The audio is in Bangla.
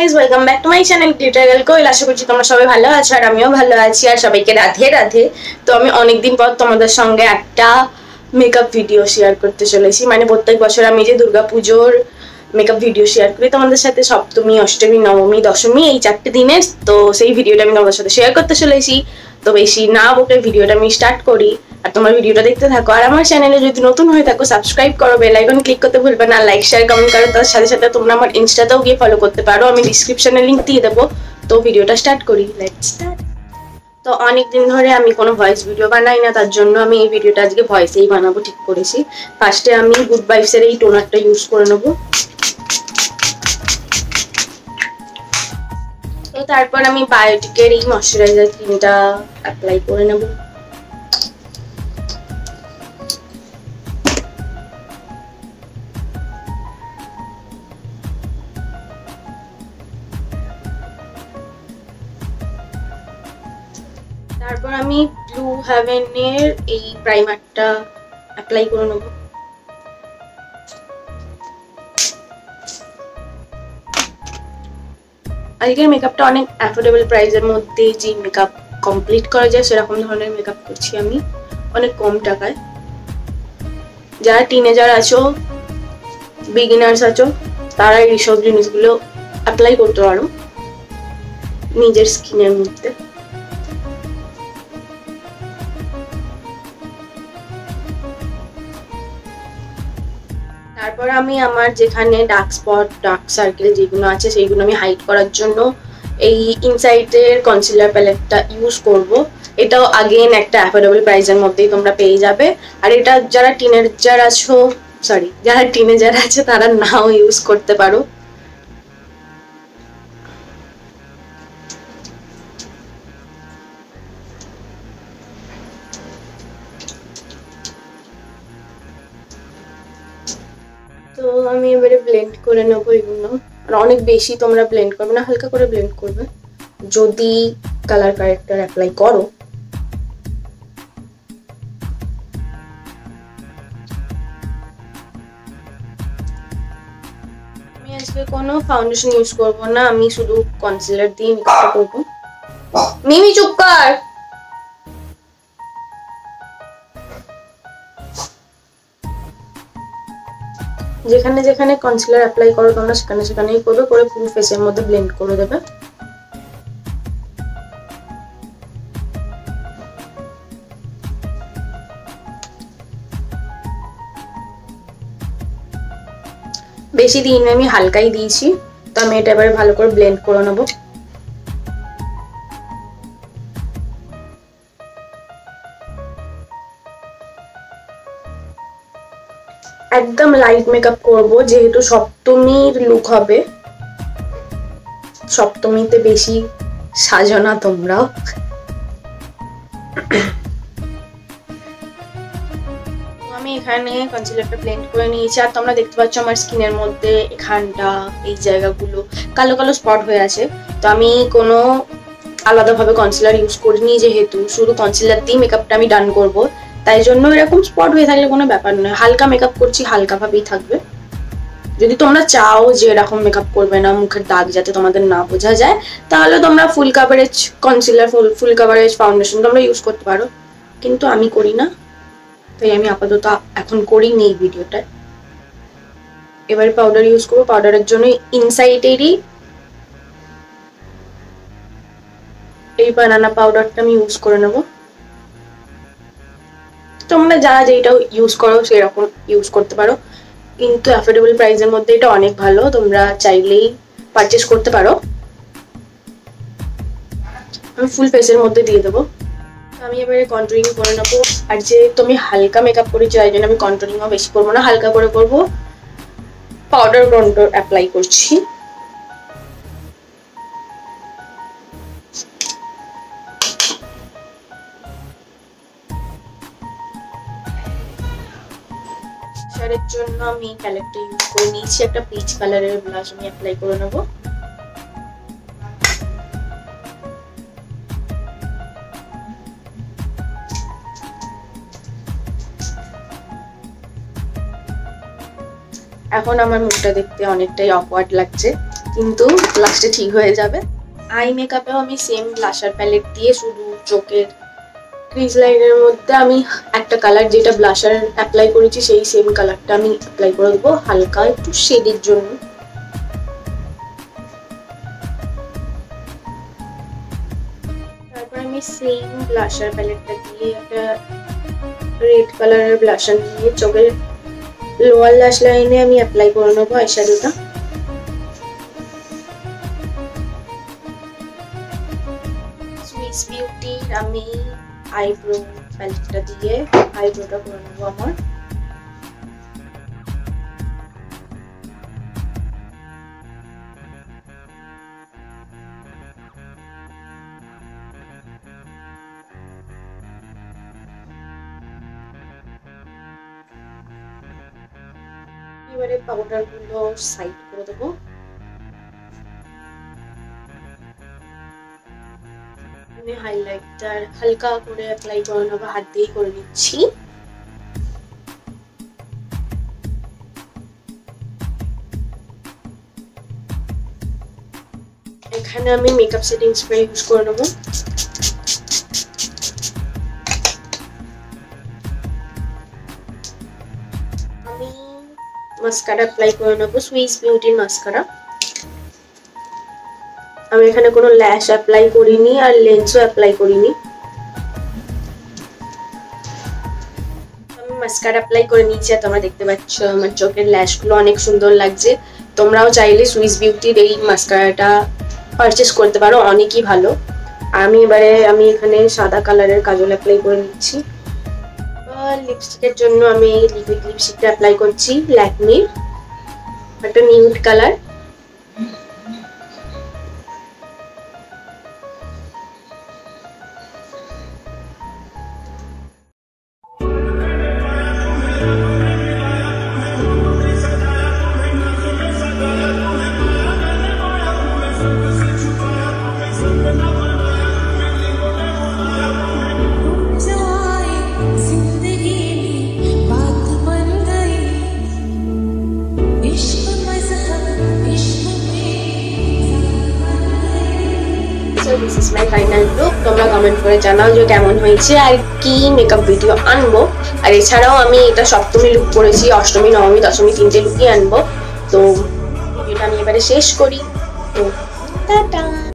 Guys, welcome back to my channel Glitter Girl Koyel. আশা করছি তোমরা সবাই ভালো আছো আর আমিও ভালো আছি। আর সবাইকে রাধে রাধে। তো আমি অনেকদিন পর তোমাদের সঙ্গে একটা মেকআপ ভিডিও শেয়ার করতে চলেছি। মানে প্রত্যেক বছর আমি যে দুর্গাপুজোর মেকআপ ভিডিও শেয়ার করি তোমাদের সাথে, সপ্তমী, অষ্টমী, নবমী, দশমী, এই 4টে দিনের। তো সেই ভিডিওটা আমি তোমাদের সাথে শেয়ার করতে চলেছি। তো বেশি না বকে ভিডিওটা আমি স্টার্ট করি আর তোমার ভিডিওটা দেখতে থাকো। আর আমার চ্যানেলে যদি নতুন হয়ে থাকো সাবস্ক্রাইব করো, বেল আইকন ক্লিক করতে ভুলবে না, লাইক শেয়ার কমেন্ট করো। তার সাথে সাথে তোমরা আমার ইনস্টাতেও গিয়ে ফলো করতে পারো, আমি ডিসক্রিপশনে লিংক দিয়ে দেবো। তো ভিডিওটা স্টার্ট করি, লেটস স্টার্ট। তো অনেকদিন ধরে আমি কোনো ভয়েস ভিডিও বানাই না, তার জন্য আমি এই ভিডিওটা আজকে ভয়েসেই বানাবো ঠিক করেছি। ফার্স্টে আমি গুড ভাইবসের এই টোনারটা ইউজ করে নেবো। তো তারপর আমি বায়োটিকের এই ময়শ্চারাইজার ক্রিমটা অ্যাপ্লাই করে নেব। তারপর আমি ব্লু হেভেনের এই প্রাইমারটা অ্যাপ্লাই করে নেব। আজকের মেকআপটা অনেক অ্যাফোর্ডেবল প্রাইসের মধ্যে যে মেকআপ কমপ্লিট করা যায় সেরকম ধরনের মেকআপ করছি আমি অনেক কম টাকায়। যারা টিনেজার আছো, বিগিনার্স আছো, তারা এইসব জিনিসগুলো অ্যাপ্লাই করতে পারো নিজের স্কিনের মধ্যে। তারপর আমি আমার যেখানে ডার্ক স্পট, ডার্ক সার্কেল যেগুলো আছে সেইগুলো আমি হাইড করার জন্য এই ইনসাইটের কনসিলার প্যালেটটা ইউজ করব। এটাও আগেন একটা অ্যাফোর্ডেবল প্রাইসের মধ্যেই তোমরা পেয়ে যাবে। আর এটা যারা টিনেজার আছে তারা নাও ইউজ করতে পারো। তো আমি এবারে ব্লেন্ড করে নেবো এগুলো। আর অনেক বেশি তোমরা ব্লেন্ড করবে না, হালকা করে ব্লেন্ড করবে যদি কালার কারেক্টার অ্যাপ্লাই করো। আমি আজকে কোনো ফাউন্ডেশন ইউজ করবো না, আমি শুধু কনসিলার দিয়ে মেকআপটা করবো। মিমি চুপ কর। যেখানে যেখানে কনসিলার অ্যাপ্লাই করো তোমরা সেখানে সেখানেই করবে, করে ফুল ফেসের মধ্যে ব্লেন্ড করে দেবে। বেশি দিইনি, আমি হালকাই দিয়েছি। তো আমি এটা এবারে ভালো করে ব্লেন্ড করে নেবো। একদম লাইট মেকআপ করব, যেহেতু সপ্তমীর লুক হবে। সপ্তমীতে বেশি সাজো না তোমরাও। আমি এখানে কনসিলারটা ব্লেন্ড করে নিয়েছি। আর তোমরা দেখতে পাচ্ছ আমার স্কিনের মধ্যে এখানটা, এই জায়গাগুলো কালো কালো স্পট হয়ে আছে। তো আমি কোনো আলাদাভাবে কনসিলার ইউজ করিনি, যেহেতু শুধু কনসিলার দিয়ে মেকআপটা আমি ডান করবো, তাই জন্য এরকম স্পট হয়ে থাকলে কোনো ব্যাপার নয়। হালকা মেকআপ করছি, হালকা ভাবেই থাকবে। যদি তোমরা চাও যে এরকম মেকআপ করবে না, মুখের দাগ যাতে তোমাদের না বোঝা যায়, তাহলে তোমরা full coverage concealer, full coverage foundation তোমরা ইউজ করতে পারো। কিন্তু আমি করি না, তাই আমি আপাতত এখন করিনি এই ভিডিওটা। এবারে পাউডার ইউজ করবো। পাউডারের জন্য ইনসাইটেরই এই বানানা পাউডারটা আমি ইউজ করে নেবো। তোমরা যারা যেটা ইউজ করো সেরকম ইউজ করতে পারো, কিন্তু অ্যাফোর্ডেবল প্রাইসের মধ্যে এটা অনেক ভালো, তোমরা চাইলেই পারচেস করতে পারো। আমি ফুল ফেসের মধ্যে দিয়ে দেবো। আমি এবারে কন্ট্রোলিং করে নেবো। আর যেহেতু আমি হালকা মেকআপ করেছি তাই জন্য আমি কন্ট্রোলিংও বেশি করবো না, হালকা করে করবো। পাউডার কন্ট্রোল অ্যাপ্লাই করছি। এর জন্য আমি প্যালেটটা ইউজ করে নিয়েছি, একটা পিচ কালারের ব্লাশ আমি অ্যাপ্লাই করে নেব। এখন আমার মুখটা দেখতে অনেকটাই অকওয়ার্ড লাগছে, কিন্তু লাস্টে ঠিক হয়ে যাবে। আই মেকআপেও আমি সেম ব্লাশার প্যালেট দিয়ে শুধু চোখের ক্রিজ লাইনের মধ্যে আমি একটা কালার যেটা ব্লাশার অ্যাপ্লাই করেছি সেই সেম কালারটা আমি অ্যাপ্লাই করে দেবো হালকা একটু শেডের জন্য। তারপর আমি সেম ব্লাশার প্যালেটটা দিয়ে একটা রেড কালারের ব্লাশার নিয়ে চোখের লোয়ার ল্যাশ লাইনে আমি অ্যাপ্লাই করে নেবো আইশ্যাডোটা। সুইস বিউটির আমি আইব্রো প্যালেটটা দিয়ে আইব্রোটা করে নেবো আমার। এবারে পাউডার গুলো সাইড করে দেবো। হাইলাইটার হালকা করে অ্যাপ্লাই করে নেবো, হাত দিয়ে করে নিচ্ছি। এখানে আমি মেকআপ সেটিং স্প্রে ইউজ করে নেবো। আমি মাস্কারা অ্যাপ্লাই করে নেবো, সুইস বিউটির মাস্কারা। আমি এখানে কোনো ল্যাশ অ্যাপ্লাই করিনি আর লেন্সও অ্যাপ্লাই করিনি। আমি মাস্কারা অ্যাপ্লাই করে নিয়েছি আর তোমরা দেখতে পাচ্ছ আমার চোখের ল্যাশগুলো অনেক সুন্দর লাগছে। তোমরাও চাইলে সুইস বিউটির এই মাস্কারাটা পারচেস করতে পারো, অনেকই ভালো। আমি এখানে সাদা কালারের কাজল অ্যাপ্লাই করে নিচ্ছি। লিপস্টিকের জন্য আমি লিকুইড লিপস্টিকটা অ্যাপ্লাই করছি ল্যাকমির, একটা nude colour. This is my final look. তোমরা কমেন্ট করে জানাও যে কেমন হয়েছে আর কি মেকআপ ভিডিও আনবো। আর এছাড়াও আমি এটা সপ্তমী লুক করেছি, অষ্টমী নবমী দশমী 3টে লুকই আনবো। তো ভিডিওটা আমি এবারে শেষ করি। তো টাটা।